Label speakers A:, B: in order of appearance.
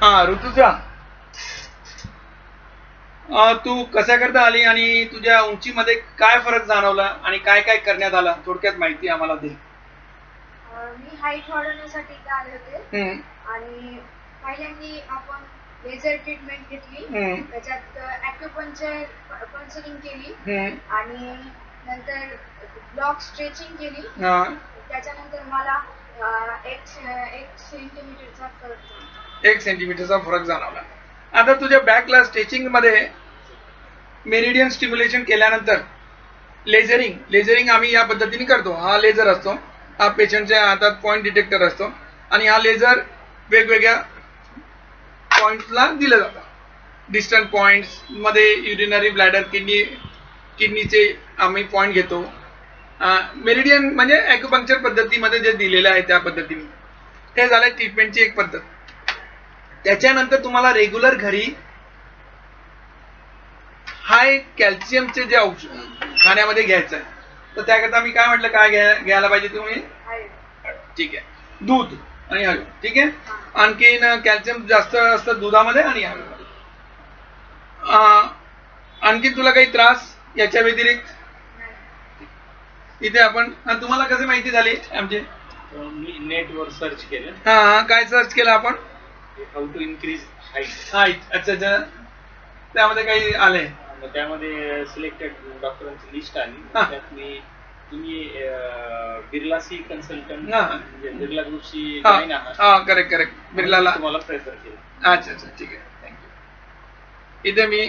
A: हा ऋतुजा, तू कशा करता आली आणि तुझ्या उंचीमध्ये काय फरक जाणवला आणि काय काय करण्यात आला, थोडक्यात माहिती आम्हाला दे.
B: मी हाईट वाढवण्यासाठी इथे आले होते आणि पहिल्यांदा आपण लेझर ट्रीटमेंट घेतली, त्याच्यात ॲक्युपंक्चरिंग केली आणि नंतर ब्लॉक स्ट्रेचिंग केली. त्याच्यानंतर मला 1 सेंटीमीटरचा फरक जाणवला.
A: 1 सेंटीमीटरचा फरक जाणवला. आता तुझ्या बॅकला स्ट्रेचिंग मध्ये मेरिडियन स्टिम्युलेशन केल्यानंतर लेझरिंग आम्ही या पद्धतीने करतो. हा लेझर असतो, हा पेशंटच्या हातात पॉइंट डिटेक्टर असतो आणि हा लेझर वेगवेगळ्या पॉइंट्सला दिलं जातं. डिस्टंट पॉइंट्स मध्ये युरिनरी ब्लॅडर, किडनीचे आम्ही पॉइंट घेतो. मेरिडियन म्हणजे ॲक्युपंक्चर पद्धतीमध्ये जे दिलेलं आहे त्या पद्धतीने. हे झालं ट्रीटमेंटची एक पद्धत. त्याच्यानंतर तुम्हाला रेग्युलर घरी हाय कॅल्शियमचे जे औषध खाण्यामध्ये घ्यायचं आहे, तर त्याकरता मी काय म्हटलं, काय घ्यायला पाहिजे तुम्ही? ठीक आहे, दूध आणि हळद. ठीक आहे, आणखीन कॅल्शियम जास्त असतं दुधामध्ये आणि हळदमध्ये. आणखी तुला काही त्रास याच्या व्यतिरिक्त? इथे आपण तुम्हाला कसे माहिती झाली आमचे?
C: मी नेटवर सर्च केलं.
A: काय सर्च केलं आपण?
C: How to increase
A: height. अच्छा, त्यामध्ये काही आले?
C: त्यामध्ये सिलेक्टेड डॉक्टरांची लिस्ट आली. त्यात तुम्ही बिर्ला सी कन्सल्टंट म्हणजे बिर्ला ग्रुपची जॉईन आहात.
A: करेक्ट बिर्लाला
C: तुम्हाला प्रेफर केलं.
A: अच्छा, ठीक आहे, थँक्यू. इथे मी